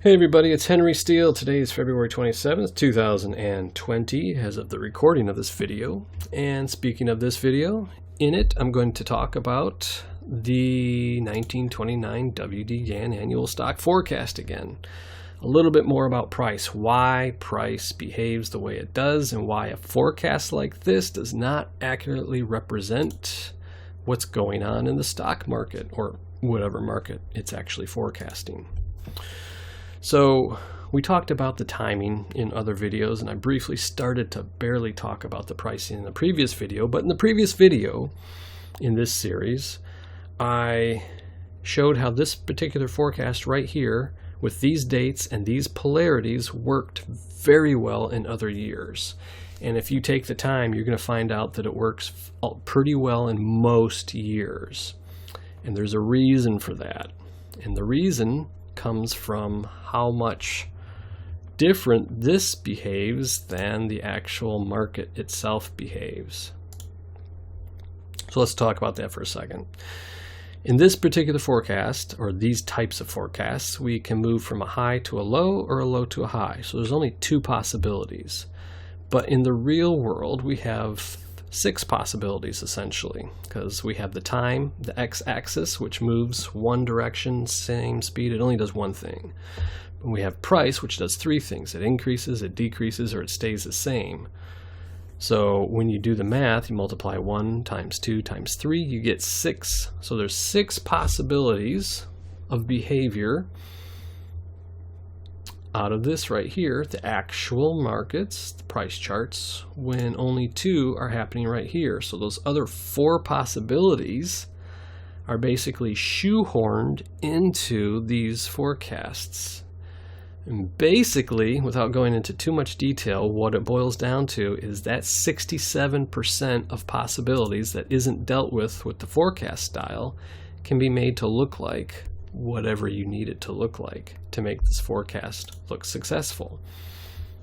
Hey everybody, it's hwsteele. Today is February 27th, 2020, as of the recording of this video. And speaking of this video, in it I'm going to talk about the 1929 W D Gann annual stock forecast again. A little bit more about price, why price behaves the way it does, and why a forecast like this does not accurately represent what's going on in the stock market, or whatever market it's actually forecasting. So we talked about the timing in other videos, and I briefly started to barely talk about the pricing in the previous video. But in the previous video in this series, I showed how this particular forecast right here with these dates and these polarities worked very well in other years. And if you take the time, you're going to find out that it works pretty well in most years. And there's a reason for that. And the reason comes from how much different this behaves than the actual market itself behaves. So let's talk about that for a second. In this particular forecast, or these types of forecasts, we can move from a high to a low or a low to a high. So there's only two possibilities. But in the real world, we have six possibilities essentially, because we have the time, the x-axis, which moves one direction, same speed, it only does one thing. And we have price, which does three things. It increases, it decreases, or it stays the same. So when you do the math, you multiply 1 times 2 times 3, you get 6. So there's 6 possibilities of behavior out of this right here, the actual markets, the price charts, when only 2 are happening right here. So those other 4 possibilities are basically shoehorned into these forecasts. And basically, without going into too much detail, what it boils down to is that 67% of possibilities that isn't dealt with the forecast style can be made to look like whatever you need it to look like to make this forecast look successful.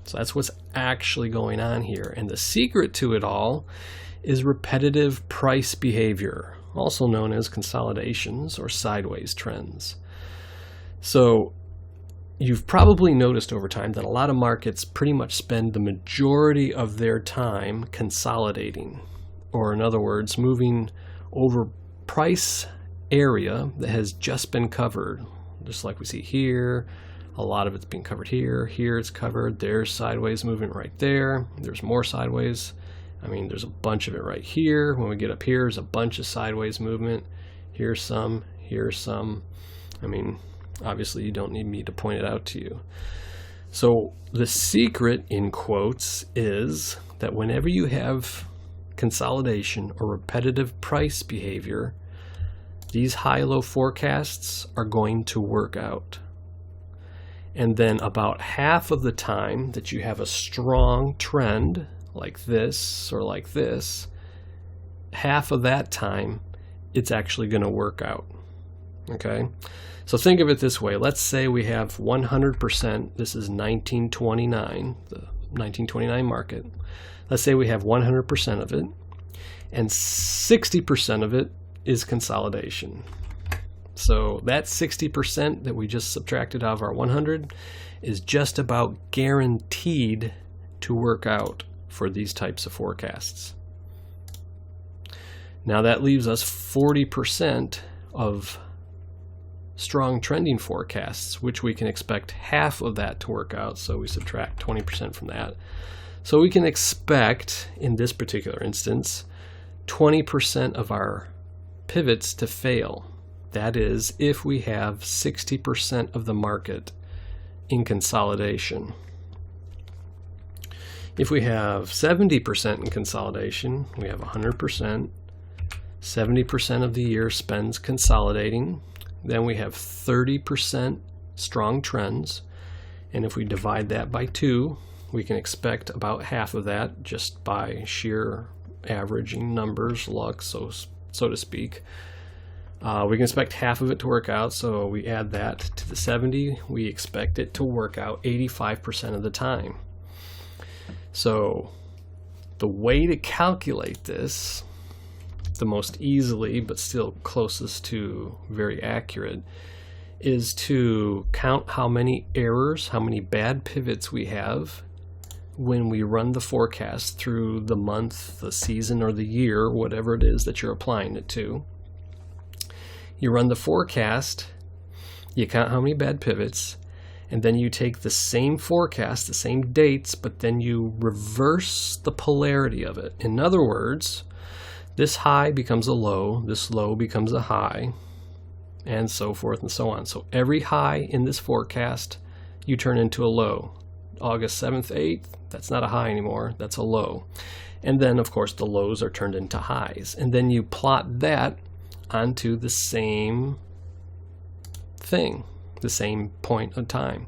So that's what's actually going on here. And the secret to it all is repetitive price behavior, also known as consolidations or sideways trends. So you've probably noticed over time that a lot of markets pretty much spend the majority of their time consolidating, or in other words, moving over price area that has just been covered. Just like we see here, a lot of it's been covered here. Here it's covered. There's sideways movement right there. There's more sideways. I mean, there's a bunch of it right here. When we get up here, there's a bunch of sideways movement. Here's some. Here's some. I mean, obviously you don't need me to point it out to you. So the secret, in quotes, is that whenever you have consolidation or repetitive price behavior, these high-low forecasts are going to work out. And then about half of the time that you have a strong trend like this or like this, half of that time it's actually going to work out. Okay? So think of it this way. Let's say we have 100%, this is 1929, the 1929 market. Let's say we have 100% of it, and 60% of it is consolidation. So that 60% that we just subtracted out of our 100 is just about guaranteed to work out for these types of forecasts. Now that leaves us 40% of strong trending forecasts, which we can expect half of that to work out. So we subtract 20% from that. So we can expect, in this particular instance, 20% of our pivots to fail. That is, if we have 60% of the market in consolidation. If we have 70% in consolidation, we have 100%. 70% of the year spends consolidating. Then we have 30% strong trends. And if we divide that by 2, we can expect about half of that just by sheer averaging numbers, luck, so to speak. We can expect half of it to work out, so we add that to the 70. We expect it to work out 85% of the time. So the way to calculate this, the most easily but still closest to very accurate, is to count how many errors, how many bad pivots we have when we run the forecast through the month, the season, or the year, whatever it is that you're applying it to. You run the forecast, you count how many bad pivots, and then you take the same forecast, the same dates, but then you reverse the polarity of it. In other words, this high becomes a low, this low becomes a high, and so forth and so on. So every high in this forecast, you turn into a low. August 7th, 8th, that's not a high anymore, that's a low. And then, of course, the lows are turned into highs. And then you plot that onto the same thing, the same point of time.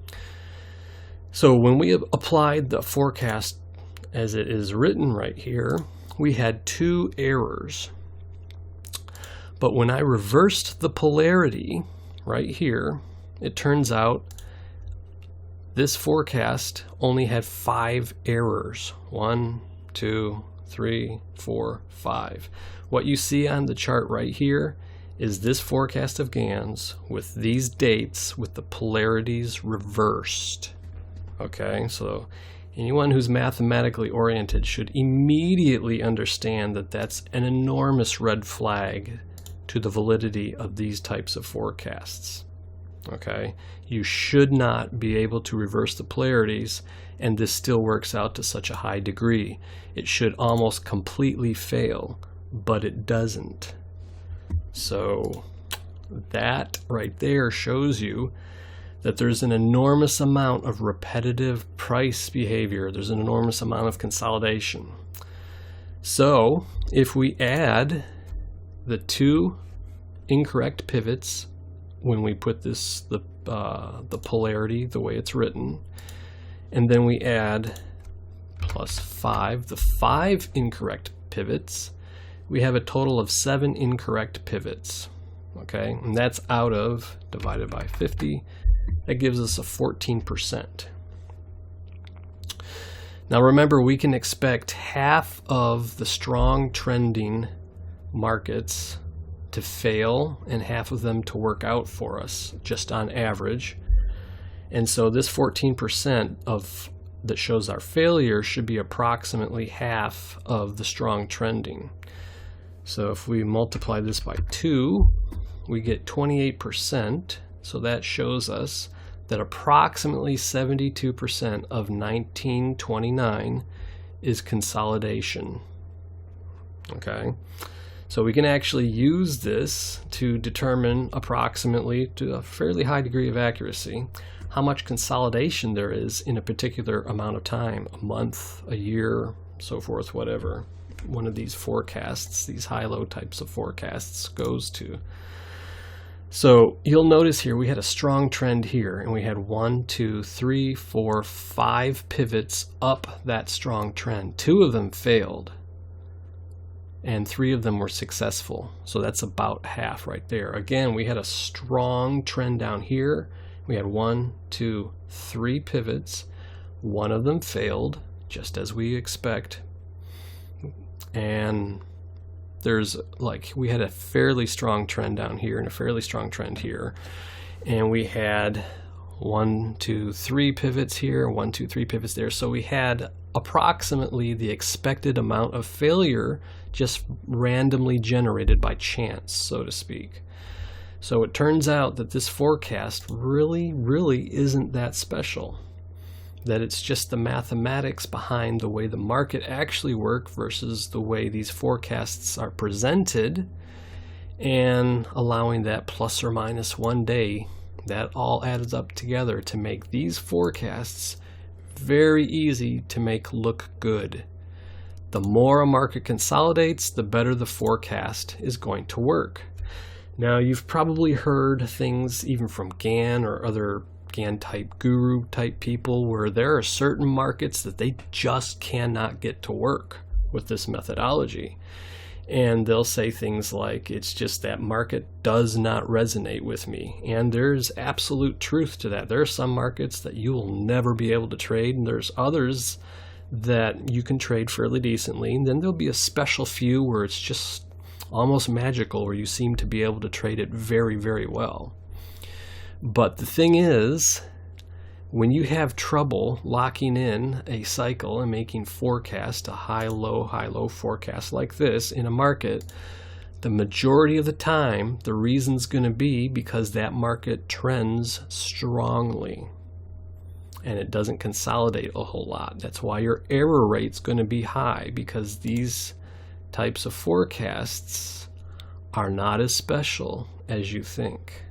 So when we applied the forecast as it is written right here, we had 2 errors. But when I reversed the polarity right here, it turns out this forecast only had 5 errors. 1, 2, 3, 4, 5. What you see on the chart right here is this forecast of Gann's with these dates with the polarities reversed. Okay, so anyone who's mathematically oriented should immediately understand that that's an enormous red flag to the validity of these types of forecasts. Okay, you should not be able to reverse the polarities, and this still works out to such a high degree. It should almost completely fail, but it doesn't. So that right there shows you that there's an enormous amount of repetitive price behavior. There's an enormous amount of consolidation. So if we add the 2 incorrect pivots when we put this the polarity the way it's written, and then we add plus 5, the 5 incorrect pivots, we have a total of 7 incorrect pivots. Okay, and that's out of, divided by 50, that gives us a 14%. Now remember, we can expect half of the strong trending markets to fail and half of them to work out for us, just on average. And so this 14% of that shows our failure should be approximately half of the strong trending. So if we multiply this by 2, we get 28%. So that shows us that approximately 72% of 1929 is consolidation. Okay, so we can actually use this to determine approximately, to a fairly high degree of accuracy, how much consolidation there is in a particular amount of time, a month, a year, so forth, whatever one of these forecasts, these high-low types of forecasts goes to. So you'll notice here we had a strong trend here, and we had 1, 2, 3, 4, 5 pivots up that strong trend. 2 of them failed, and 3 of them were successful. So that's about half right there. Again, we had a strong trend down here. We had 1, 2, 3 pivots. 1 of them failed, just as we expect. And we had a fairly strong trend down here and a fairly strong trend here. And we had 1, 2, 3 pivots here, 1, 2, 3 pivots there. So we had approximately the expected amount of failure just randomly generated by chance, so to speak. So it turns out that this forecast really isn't that special. That it's just the mathematics behind the way the market actually works versus the way these forecasts are presented, and allowing that plus or minus 1 day, that all adds up together to make these forecasts very easy to make look good. The more a market consolidates, the better the forecast is going to work. Now, you've probably heard things even from Gann or other Gann type guru type people where there are certain markets that they just cannot get to work with this methodology. And they'll say things like, it's just that market does not resonate with me. And there's absolute truth to that. There are some markets that you will never be able to trade, and there's others that you can trade fairly decently. And then there'll be a special few where it's just almost magical, where you seem to be able to trade it very well. But the thing is, when you have trouble locking in a cycle and making forecast, a high, low forecast like this in a market, the majority of the time, the reason's going to be because that market trends strongly and it doesn't consolidate a whole lot. That's why your error rate's going to be high, because these types of forecasts are not as special as you think.